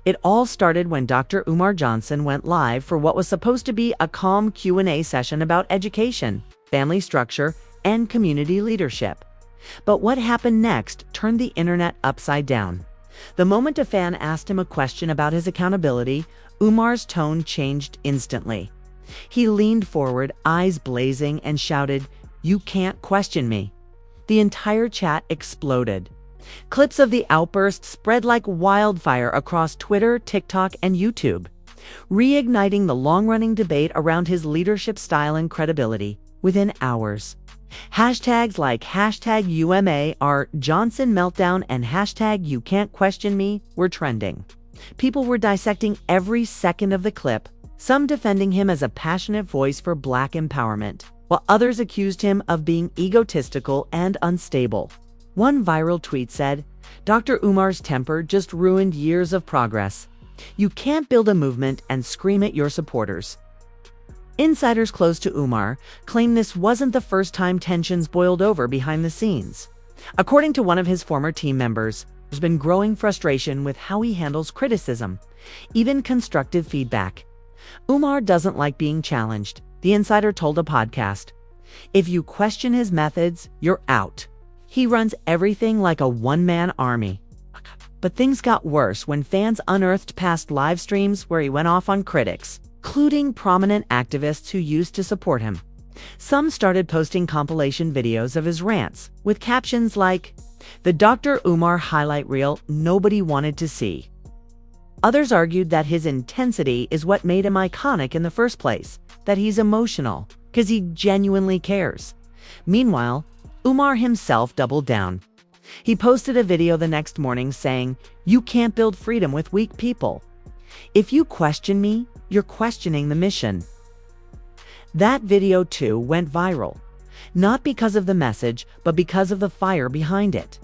It all started when Dr. Umar Johnson went live for what was supposed to be a calm Q&A session about education, family structure, and community leadership. But what happened next turned the internet upside down. The moment a fan asked him a question about his accountability, Umar's tone changed instantly. He leaned forward, eyes blazing, and shouted, "You can't question me." The entire chat exploded. Clips of the outburst spread like wildfire across Twitter, TikTok, and YouTube, reigniting the long-running debate around his leadership style and credibility within hours. Hashtags like #UMAR Johnson Meltdown and #You Can't Question Me were trending. People were dissecting every second of the clip, some defending him as a passionate voice for Black empowerment, while others accused him of being egotistical and unstable. One viral tweet said, "Dr. Umar's temper just ruined years of progress. You can't build a movement and scream at your supporters." Insiders close to Umar claim this wasn't the first time tensions boiled over behind the scenes. According to one of his former team members, there's been growing frustration with how he handles criticism, even constructive feedback. Umar doesn't like being challenged, the insider told a podcast. "If you question his methods, you're out. He runs everything like a one-man army." But things got worse when fans unearthed past live streams where he went off on critics, including prominent activists who used to support him. Some started posting compilation videos of his rants, with captions like, "The Dr. Umar highlight reel nobody wanted to see." Others argued that his intensity is what made him iconic in the first place, that he's emotional, because he genuinely cares. Meanwhile, Umar himself doubled down. He posted a video the next morning saying, "You can't build freedom with weak people. If you question me, you're questioning the mission." That video too went viral, not because of the message, but because of the fire behind it.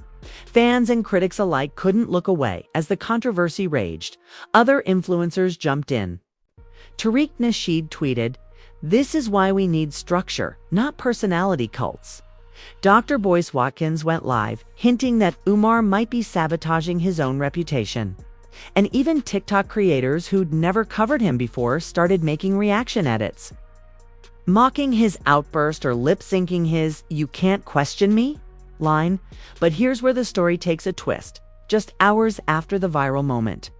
Fans and critics alike couldn't look away as the controversy raged. Other influencers jumped in. Tariq Nasheed tweeted, "This is why we need structure, not personality cults." Dr. Boyce Watkins went live, hinting that Umar might be sabotaging his own reputation. And even TikTok creators who'd never covered him before started making reaction edits, mocking his outburst or lip-syncing his "You can't question me" line. But here's where the story takes a twist, just hours after the viral moment.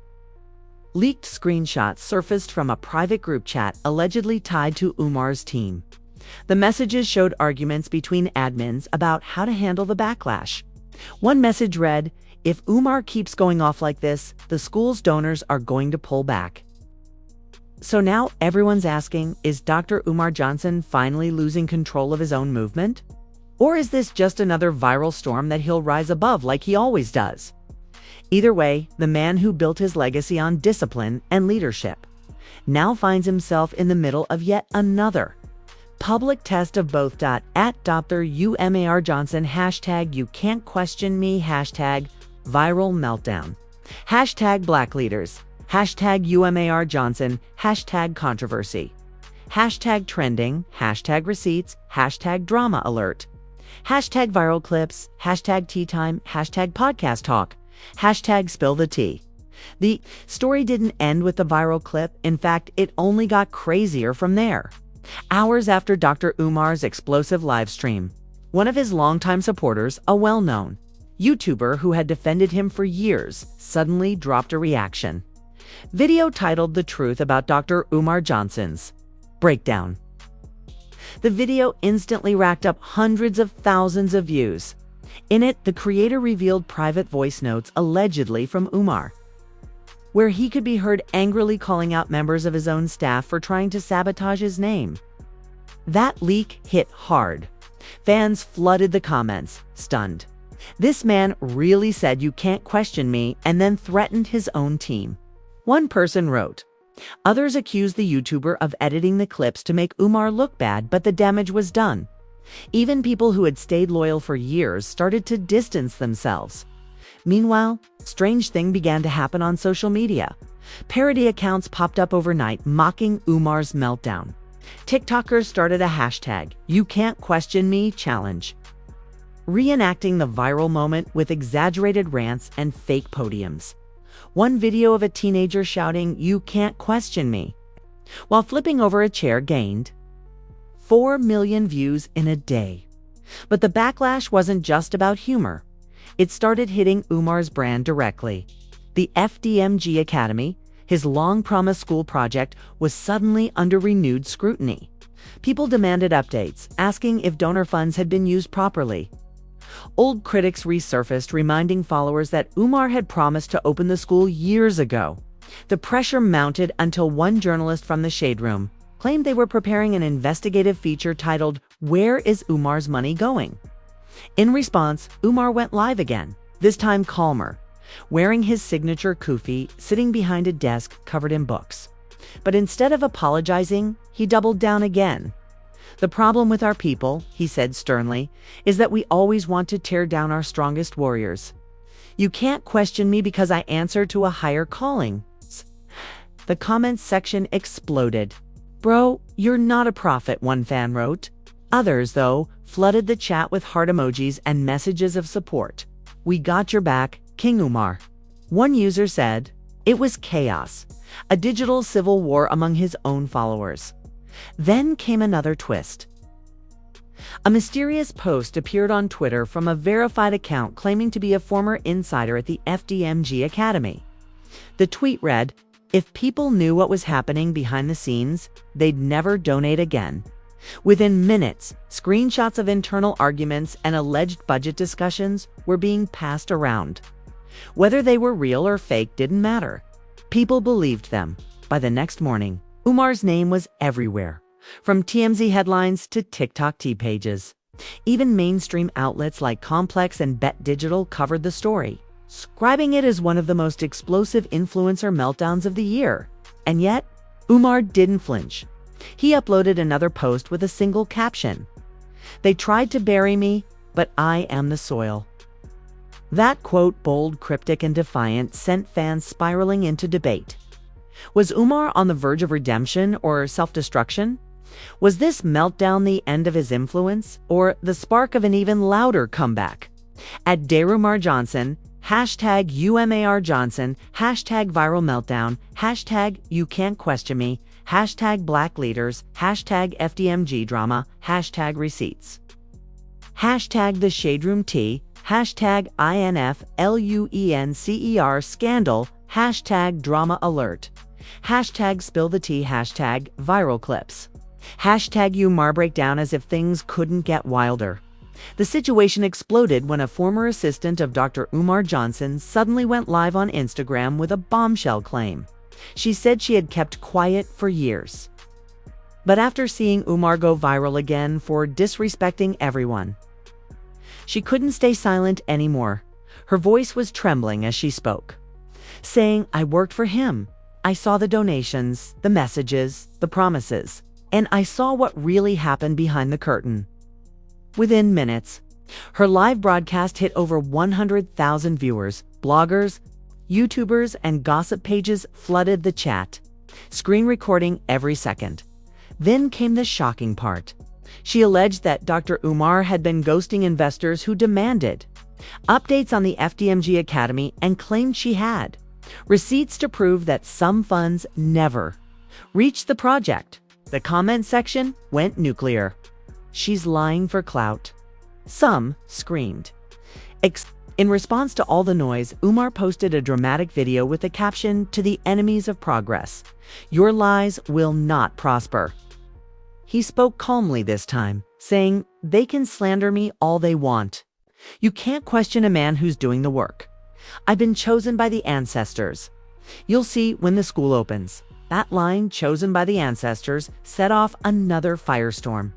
Leaked screenshots surfaced from a private group chat allegedly tied to Umar's team. The messages showed arguments between admins about how to handle the backlash. One message read, "If Umar keeps going off like this, the school's donors are going to pull back." So now everyone's asking, is Dr. Umar Johnson finally losing control of his own movement? Or is this just another viral storm that he'll rise above like he always does? Either way, the man who built his legacy on discipline and leadership now finds himself in the middle of yet another public test of both. At Dr. Umar Johnson, #You Can't Question Me, #Viral Meltdown, #Black Leaders, #Umar Johnson, #Controversy, #Trending, #Receipts, #Drama Alert, #Viral Clips, #Tea Time, #Podcast Talk, #Spill the Tea. The story didn't end with the viral clip. In fact, it only got crazier from there. Hours after Dr. Umar's explosive live stream, one of his longtime supporters, a well-known YouTuber who had defended him for years, suddenly dropped a reaction video titled "The Truth About Dr. Umar Johnson's Breakdown." The video instantly racked up hundreds of thousands of views. In it, the creator revealed private voice notes allegedly from Umar, where he could be heard angrily calling out members of his own staff for trying to sabotage his name. That leak hit hard. Fans flooded the comments, stunned. This man really said "You can't question me," and then threatened his own team. One person wrote. Others accused the YouTuber of editing the clips to make Umar look bad, but the damage was done. Even people who had stayed loyal for years started to distance themselves. Meanwhile, strange thing began to happen on social media. Parody accounts popped up overnight mocking Umar's meltdown. TikTokers started a "You Can't Question Me challenge, reenacting the viral moment with exaggerated rants and fake podiums. One video of a teenager shouting, "You can't question me," while flipping over a chair gained 4 million views in a day. But the backlash wasn't just about humor. It started hitting Umar's brand directly. The FDMG Academy, his long-promised school project, was suddenly under renewed scrutiny. People demanded updates, asking if donor funds had been used properly. Old critics resurfaced, reminding followers that Umar had promised to open the school years ago. The pressure mounted until one journalist from the Shade Room claimed they were preparing an investigative feature titled, "Where is Umar's money going?" In response, Umar went live again, this time calmer, wearing his signature kufi, sitting behind a desk covered in books. But instead of apologizing, he doubled down again. "The problem with our people," he said sternly, "is that we always want to tear down our strongest warriors. You can't question me because I answer to a higher calling." The comments section exploded. "Bro, you're not a prophet," one fan wrote. Others, though, flooded the chat with heart emojis and messages of support. "We got your back, King Umar." One user said, "It was chaos, a digital civil war among his own followers." Then came another twist. A mysterious post appeared on Twitter from a verified account claiming to be a former insider at the FDMG Academy. The tweet read, "If people knew what was happening behind the scenes, they'd never donate again." Within minutes, screenshots of internal arguments and alleged budget discussions were being passed around. Whether they were real or fake didn't matter. People believed them. By the next morning, Umar's name was everywhere, from TMZ headlines to TikTok tea pages. Even mainstream outlets like Complex and Bet Digital covered the story, describing it as one of the most explosive influencer meltdowns of the year. And yet, Umar didn't flinch. He uploaded another post with a single caption: "They tried to bury me, but I am the soil." That quote, bold, cryptic, and defiant, sent fans spiraling into debate. Was Umar on the verge of redemption or self-destruction? Was this meltdown the end of his influence, or the spark of an even louder comeback? At Umar Johnson, #UMAR Johnson, #viral meltdown, #you can't question me, #black leaders, #FDMG drama, #receipts. The Shade Room Tea, #INFLUENCER scandal, #drama alert, #spill the tea, #viral clips, #Umar breakdown as if things couldn't get wilder. The situation exploded when a former assistant of Dr. Umar Johnson suddenly went live on Instagram with a bombshell claim. She said she had kept quiet for years. But after seeing Umar go viral again for disrespecting everyone, she couldn't stay silent anymore. Her voice was trembling as she spoke, saying, "I worked for him. I saw the donations, the messages, the promises, and I saw what really happened behind the curtain." Within minutes, her live broadcast hit over 100,000 viewers. Bloggers, YouTubers, and gossip pages flooded the chat, screen recording every second. Then came the shocking part. She alleged that Dr. Umar had been ghosting investors who demanded updates on the FDMG Academy and claimed she had receipts to prove that some funds never reached the project. The comment section went nuclear. "She's lying for clout," some screamed. In response to all the noise, Umar posted a dramatic video with the caption, "To the enemies of progress, your lies will not prosper." He spoke calmly this time, saying, "They can slander me all they want. You can't question a man who's doing the work. I've been chosen by the ancestors. You'll see when the school opens." That line, "chosen by the ancestors," set off another firestorm.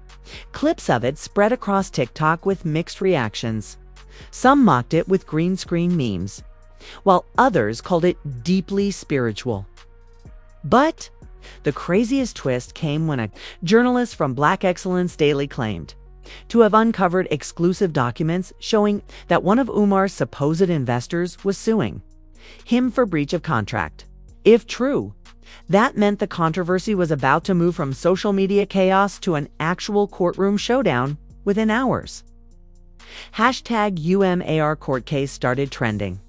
Clips of it spread across TikTok with mixed reactions. Some mocked it with green screen memes, while others called it deeply spiritual. But the craziest twist came when a journalist from Black Excellence Daily claimed to have uncovered exclusive documents showing that one of Umar's supposed investors was suing him for breach of contract. If true, that meant the controversy was about to move from social media chaos to an actual courtroom showdown within hours. #UMAR court case started trending.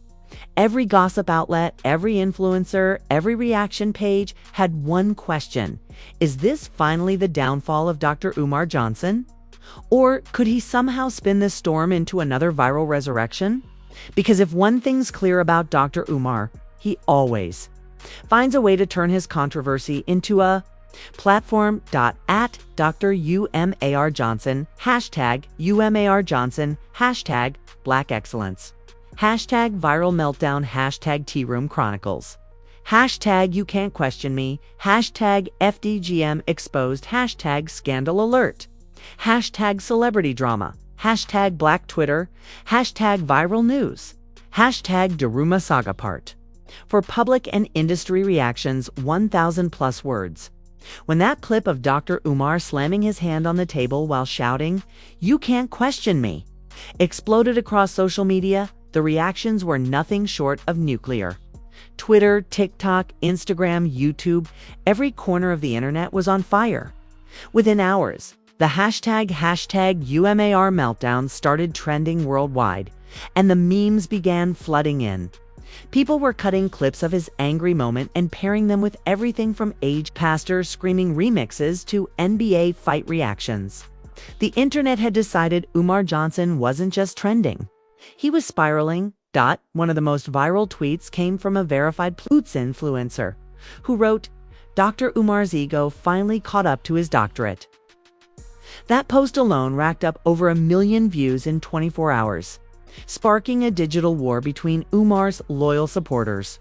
Every gossip outlet, every influencer, every reaction page had one question. Is this finally the downfall of Dr. Umar Johnson? Or could he somehow spin this storm into another viral resurrection? Because if one thing's clear about Dr. Umar, he always finds a way to turn his controversy into a platform. At Dr. Umar Johnson, hashtag Umar Johnson, hashtag Black Excellence, hashtag Viral Meltdown, hashtag Tea Room Chronicles, hashtag You Can't Question Me, hashtag FDGM Exposed, hashtag Scandal Alert, hashtag Celebrity Drama, hashtag Black Twitter, hashtag Viral News, hashtag Daruma Saga Part. For public and industry reactions, 1,000 plus words. When that clip of Dr. Umar slamming his hand on the table while shouting, "You can't question me," exploded across social media, the reactions were nothing short of nuclear. Twitter, TikTok, Instagram, YouTube, every corner of the internet was on fire. Within hours, the hashtag UMAR Meltdown started trending worldwide, and the memes began flooding in. People were cutting clips of his angry moment and pairing them with everything from aged pastors screaming remixes to NBA fight reactions. The internet had decided Umar Johnson wasn't just trending. He was spiraling. One of the most viral tweets came from a verified Plutz influencer who wrote, "Dr. Umar's ego finally caught up to his doctorate." That post alone racked up over 1 million views in 24 hours, sparking a digital war between Umar's loyal supporters,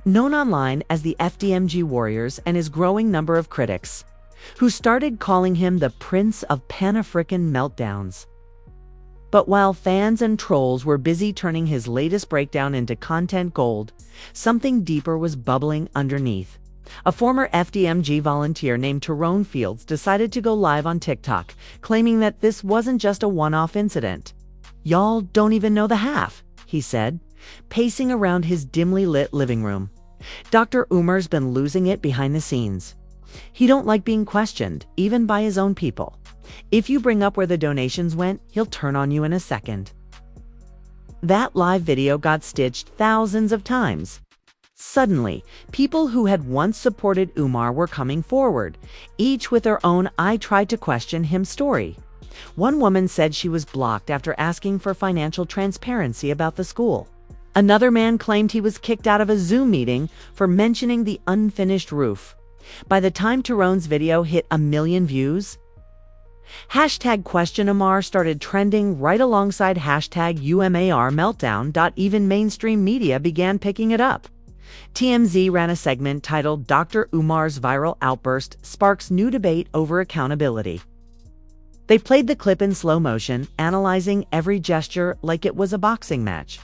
known online as the FDMG Warriors, and his growing number of critics, who started calling him the Prince of Pan-African Meltdowns. But while fans and trolls were busy turning his latest breakdown into content gold, something deeper was bubbling underneath. A former FDMG volunteer named Tyrone Fields decided to go live on TikTok, claiming that this wasn't just a one-off incident. "Y'all don't even know the half," he said, pacing around his dimly lit living room. Dr. Umar's been losing it behind the scenes. He don't like being questioned, even by his own people. If you bring up where the donations went, he'll turn on you in a second. That live video got stitched thousands of times. Suddenly, people who had once supported Umar were coming forward, each with their own "I tried to question him" story. One woman said she was blocked after asking for financial transparency about the school. Another man claimed he was kicked out of a Zoom meeting for mentioning the unfinished roof. By the time Tyrone's video hit 1 million views, hashtag Question Umar started trending right alongside hashtag UMAR Meltdown. Even mainstream media began picking it up. TMZ ran a segment titled "Dr. Umar's Viral Outburst Sparks New Debate Over Accountability." They played the clip in slow motion, analyzing every gesture like it was a boxing match.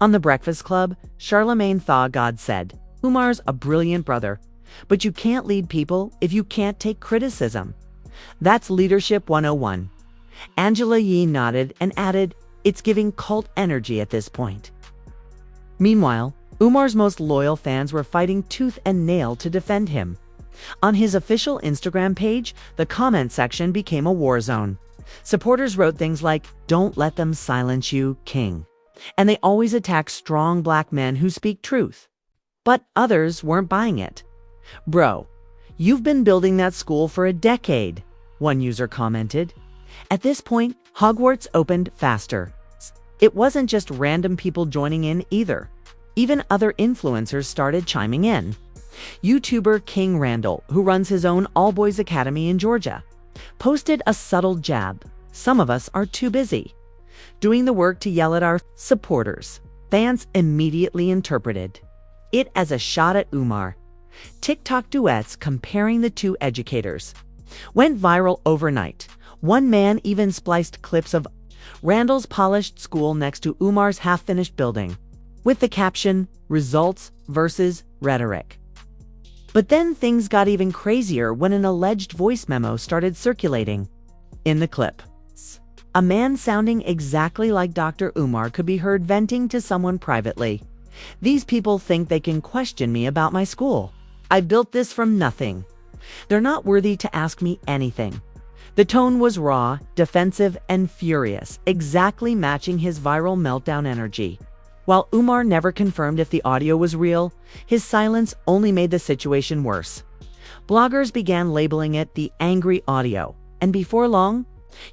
On The Breakfast Club, Charlamagne Tha God said, "Umar's a brilliant brother, but you can't lead people if you can't take criticism. That's leadership 101. Angela Yee nodded and added, "It's giving cult energy at this point." Meanwhile, Umar's most loyal fans were fighting tooth and nail to defend him. On his official Instagram page, the comment section became a war zone. Supporters wrote things like, "Don't let them silence you, King." And they always attack strong black men who speak truth. But others weren't buying it. "Bro, you've been building that school for a decade," one user commented. At this point, Hogwarts opened faster. It wasn't just random people joining in either. Even other influencers started chiming in. YouTuber King Randall, who runs his own all-boys academy in Georgia, posted a subtle jab. "Some of us are too busy doing the work to yell at our supporters." Fans immediately interpreted it as a shot at Umar. TikTok duets comparing the two educators went viral overnight. One man even spliced clips of Randall's polished school next to Umar's half-finished building, with the caption, "Results versus Rhetoric." But then things got even crazier when an alleged voice memo started circulating. In the clip, a man sounding exactly like Dr. Umar could be heard venting to someone privately. "These people think they can question me about my school. I built this from nothing. They're not worthy to ask me anything." The tone was raw, defensive, and furious, exactly matching his viral meltdown energy. While Umar never confirmed if the audio was real, his silence only made the situation worse. Bloggers began labeling it the angry audio, and before long,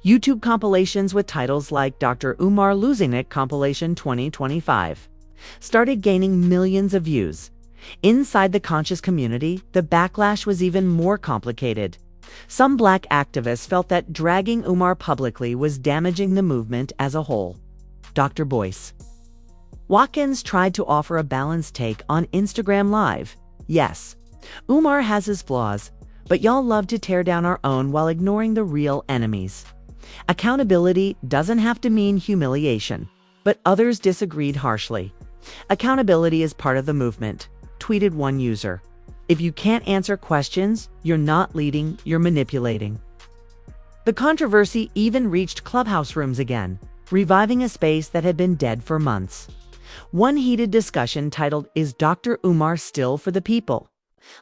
YouTube compilations with titles like Dr. Umar Losing It Compilation 2025 started gaining millions of views. Inside the conscious community, the backlash was even more complicated. Some Black activists felt that dragging Umar publicly was damaging the movement as a whole. Dr. Boyce Watkins tried to offer a balanced take on Instagram Live. Yes, Umar has his flaws, but y'all love to tear down our own while ignoring the real enemies. Accountability doesn't have to mean humiliation, but others disagreed harshly. Accountability is part of the movement, tweeted one user. If you can't answer questions, you're not leading, you're manipulating. The controversy even reached Clubhouse rooms again, reviving a space that had been dead for months. One heated discussion titled, "Is Dr. Umar Still for the People?"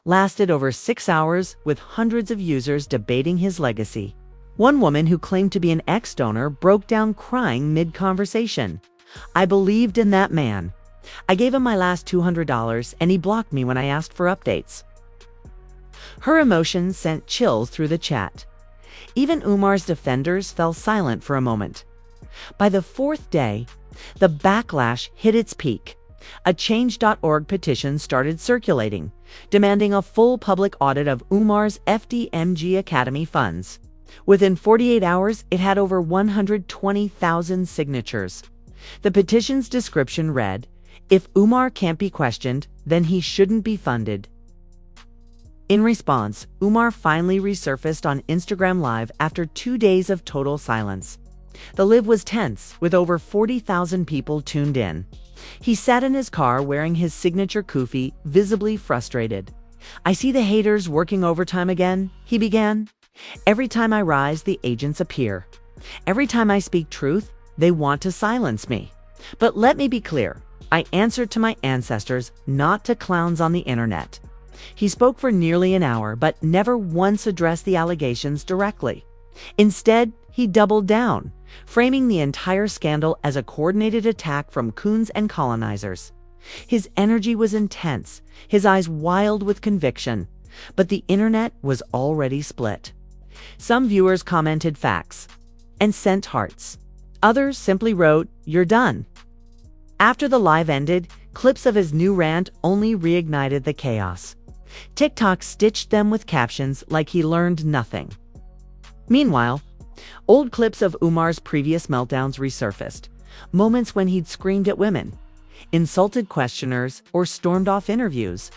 lasted over 6 hours, with hundreds of users debating his legacy. One woman who claimed to be an ex-donor broke down crying mid-conversation. "I believed in that man. I gave him my last $200 and he blocked me when I asked for updates." Her emotions sent chills through the chat. Even Umar's defenders fell silent for a moment. By the fourth day, the backlash hit its peak. A Change.org petition started circulating, demanding a full public audit of Umar's FDMG Academy funds. Within 48 hours, it had over 120,000 signatures. The petition's description read, "If Umar can't be questioned, then he shouldn't be funded." In response, Umar finally resurfaced on Instagram Live after 2 days of total silence. The live was tense, with over 40,000 people tuned in. He sat in his car wearing his signature kufi, visibly frustrated. "I see the haters working overtime again," he began. "Every time I rise, the agents appear. Every time I speak truth, they want to silence me. But let me be clear, I answered to my ancestors, not to clowns on the internet." He spoke for nearly an hour, but never once addressed the allegations directly. Instead, he doubled down, framing the entire scandal as a coordinated attack from coons and colonizers. His energy was intense, his eyes wild with conviction, but the internet was already split. Some viewers commented facts and sent hearts. Others simply wrote, "You're done." After the live ended, clips of his new rant only reignited the chaos. TikTok stitched them with captions like he learned nothing. Meanwhile, old clips of Umar's previous meltdowns resurfaced, moments when he'd screamed at women, insulted questioners, or stormed off interviews.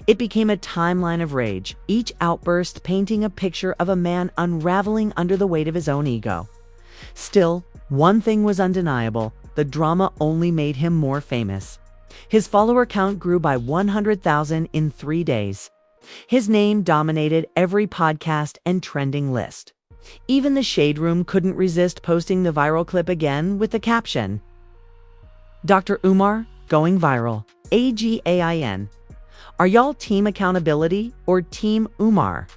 It became a timeline of rage, each outburst painting a picture of a man unraveling under the weight of his own ego. Still, one thing was undeniable: the drama only made him more famous. His follower count grew by 100,000 in 3 days. His name dominated every podcast and trending list. Even the Shade Room couldn't resist posting the viral clip again with the caption, "Dr. Umar, going viral. AGAIN. Are y'all team accountability or team Umar?"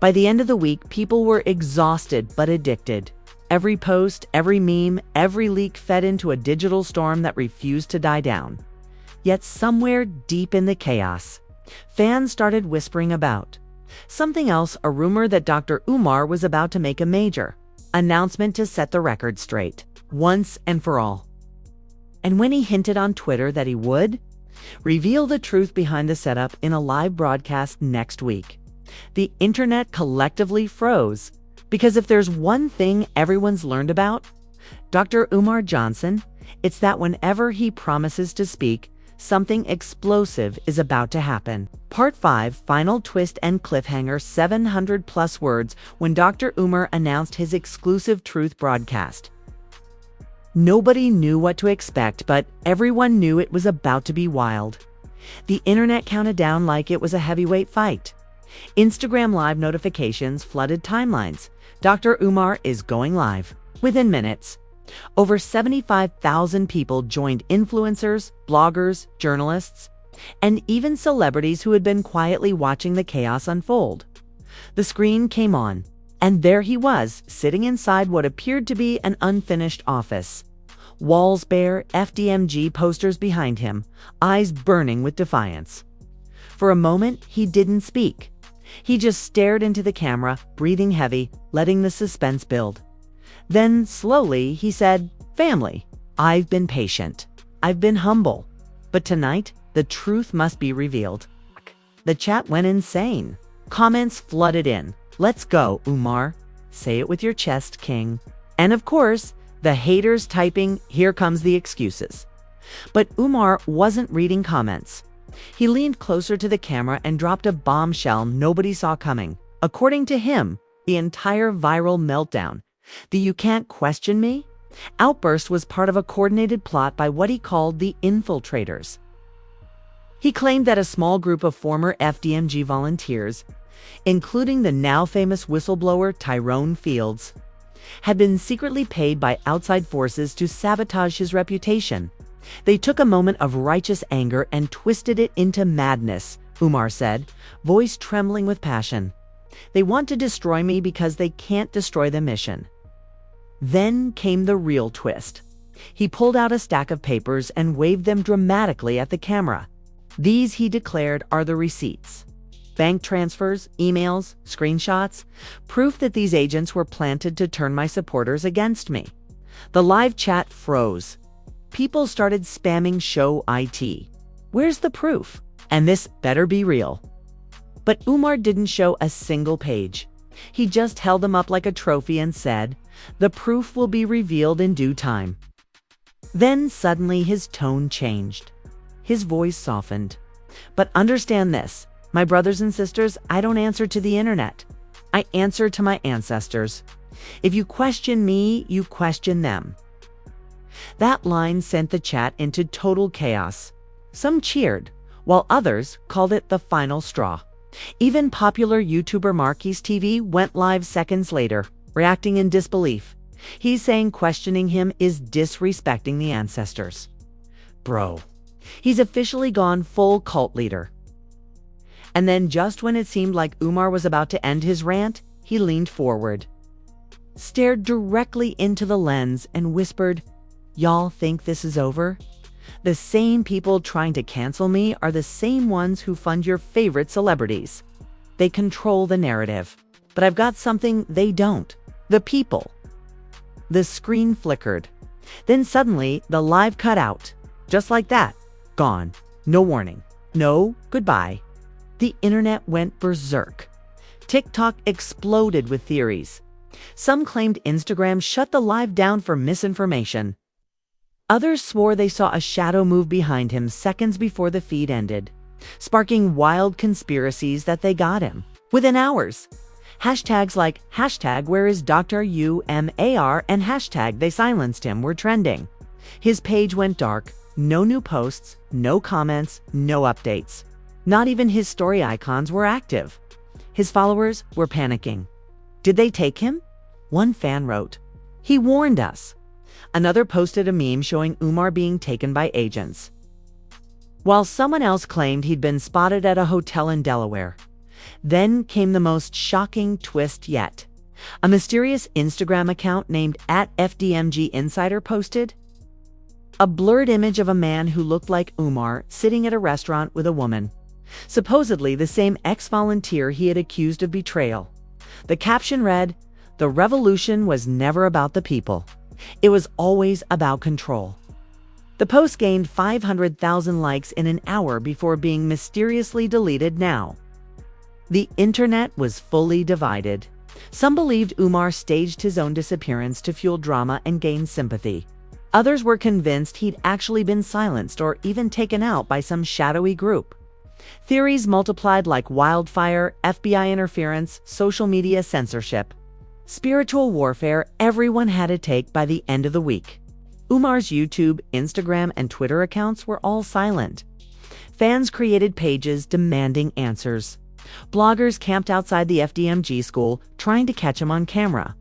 By the end of the week, people were exhausted but addicted. Every post, every meme, every leak fed into a digital storm that refused to die down. Yet somewhere deep in the chaos, fans started whispering about something else, a rumor that Dr. Umar was about to make a major announcement to set the record straight, once and for all. And when he hinted on Twitter that he would reveal the truth behind the setup in a live broadcast next week, the internet collectively froze. Because if there's one thing everyone's learned about Dr. Umar Johnson, it's that whenever he promises to speak, something explosive is about to happen. Part 5, Final Twist and Cliffhanger, 700+ words when Dr. Umar announced his exclusive truth broadcast. Nobody knew what to expect, but everyone knew it was about to be wild. The internet counted down like it was a heavyweight fight. Instagram Live notifications flooded timelines. Dr. Umar is going live. Within minutes, over 75,000 people joined influencers, bloggers, journalists, and even celebrities who had been quietly watching the chaos unfold. The screen came on, and there he was, sitting inside what appeared to be an unfinished office, Walls bare, FDMG posters behind him, eyes burning with defiance. For a moment, he didn't speak. He just stared into the camera, breathing heavy, letting the suspense build. Then, slowly, he said, "Family, I've been patient. I've been humble. But tonight, the truth must be revealed." The chat went insane. Comments flooded in. "Let's go, Umar. Say it with your chest, King." And of course, the haters typing, "Here comes the excuses." But Umar wasn't reading comments. He leaned closer to the camera and dropped a bombshell nobody saw coming. According to him, the entire viral meltdown, the "you can't question me" outburst, was part of a coordinated plot by what he called the infiltrators. He claimed that a small group of former FDMG volunteers, including the now famous whistleblower Tyrone Fields, had been secretly paid by outside forces to sabotage his reputation. "They took a moment of righteous anger and twisted it into madness," Umar said, voice trembling with passion. "They want to destroy me because they can't destroy the mission." Then came the real twist. He pulled out a stack of papers and waved them dramatically at the camera. "These," he declared, "are the receipts. Bank transfers, emails, screenshots, proof that these agents were planted to turn my supporters against me." The live chat froze. People started spamming "show IT. Where's the proof? And this better be real." But Umar didn't show a single page. He just held them up like a trophy and said, "The proof will be revealed in due time." Then suddenly his tone changed. His voice softened. "But understand this, my brothers and sisters, I don't answer to the internet. I answer to my ancestors. If you question me, you question them." That line sent the chat into total chaos. Some cheered, while others called it the final straw. Even popular YouTuber Marquis TV went live seconds later, reacting in disbelief. He's saying questioning him is disrespecting the ancestors. Bro, he's officially gone full cult leader. And then just when it seemed like Umar was about to end his rant, he leaned forward, stared directly into the lens and whispered, "Y'all think this is over? The same people trying to cancel me are the same ones who fund your favorite celebrities. They control the narrative. But I've got something they don't. The people." The screen flickered. Then suddenly, the live cut out. Just like that. Gone. No warning. No goodbye. The internet went berserk. TikTok exploded with theories. Some claimed Instagram shut the live down for misinformation. Others swore they saw a shadow move behind him seconds before the feed ended, sparking wild conspiracies that they got him within hours. Hashtags like #where is Dr. Umar and #they silenced him were trending. His page went dark. No new posts, no comments, no updates. Not even his story icons were active. His followers were panicking. Did they take him? One fan wrote, "He warned us." Another posted a meme showing Umar being taken by agents, while someone else claimed he'd been spotted at a hotel in Delaware. Then came the most shocking twist yet. A mysterious Instagram account named @FDMG Insider posted a blurred image of a man who looked like Umar sitting at a restaurant with a woman, supposedly the same ex-volunteer he had accused of betrayal. The caption read, "The revolution was never about the people. It was always about control." The post gained 500,000 likes in an hour before being mysteriously deleted now. The internet was fully divided. Some believed Umar staged his own disappearance to fuel drama and gain sympathy. Others were convinced he'd actually been silenced or even taken out by some shadowy group. Theories multiplied like wildfire: FBI interference, social media censorship, spiritual warfare. Everyone had a take by the end of the week. Umar's YouTube, Instagram, and Twitter accounts were all silent. Fans created pages demanding answers. Bloggers camped outside the FDMG school trying to catch him on camera.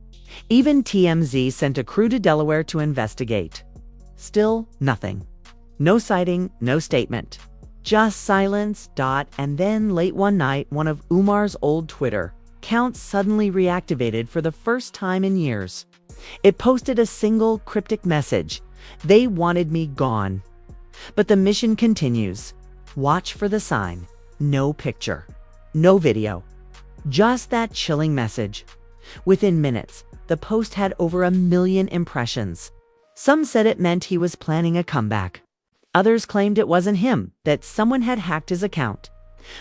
Even TMZ sent a crew to Delaware to investigate. Still nothing. No sighting, no statement. Just silence. And then late one night, one of Umar's old Twitter accounts suddenly reactivated for the first time in years. It posted a single cryptic message, They wanted me gone. But the mission continues. Watch for the sign. No picture. No video. Just that chilling message. Within minutes, the post had over 1 million impressions. Some said it meant he was planning a comeback. Others claimed it wasn't him, that someone had hacked his account.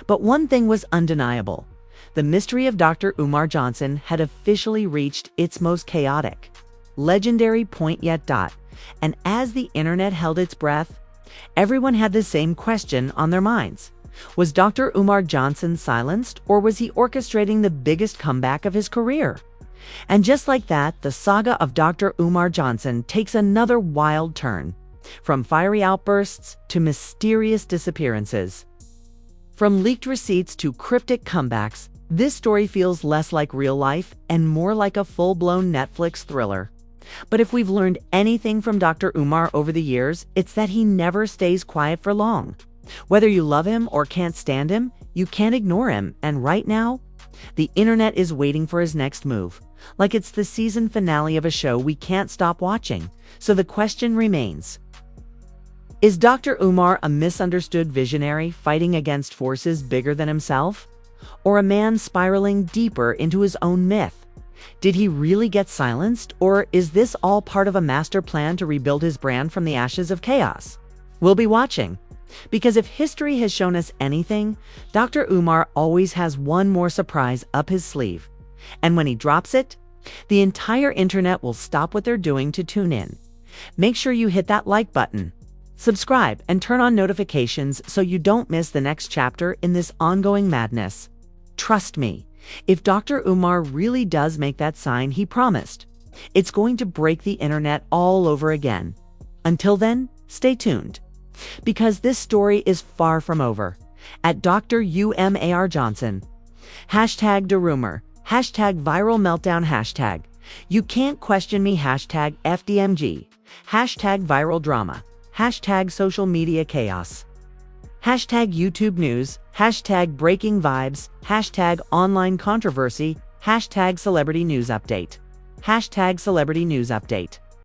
But one thing was undeniable. The mystery of Dr. Umar Johnson had officially reached its most chaotic, legendary point yet. And as the internet held its breath, everyone had the same question on their minds. Was Dr. Umar Johnson silenced, or was he orchestrating the biggest comeback of his career? And just like that, the saga of Dr. Umar Johnson takes another wild turn, from fiery outbursts to mysterious disappearances. From leaked receipts to cryptic comebacks, this story feels less like real life and more like a full-blown Netflix thriller. But if we've learned anything from Dr. Umar over the years, it's that he never stays quiet for long. Whether you love him or can't stand him, you can't ignore him, and right now, the internet is waiting for his next move, like it's the season finale of a show we can't stop watching. So the question remains: is Dr. Umar a misunderstood visionary fighting against forces bigger than himself? Or a man spiraling deeper into his own myth? Did he really get silenced, or is this all part of a master plan to rebuild his brand from the ashes of chaos? We'll be watching. Because if history has shown us anything, Dr. Umar always has one more surprise up his sleeve. And when he drops it, the entire internet will stop what they're doing to tune in. Make sure you hit that like button, subscribe, and turn on notifications so you don't miss the next chapter in this ongoing madness. Trust me, if Dr. Umar really does make that sign he promised, it's going to break the internet all over again. Until then, stay tuned, because this story is far from over. At Dr. Umar Johnson, #DeRumor, #Viral Meltdown, #You Can't Question Me, #FDMG, #Viral Drama, #Social Media Chaos, #YouTube News, #Breaking Vibes, #Online Controversy, #Celebrity News Update, #Celebrity News Update.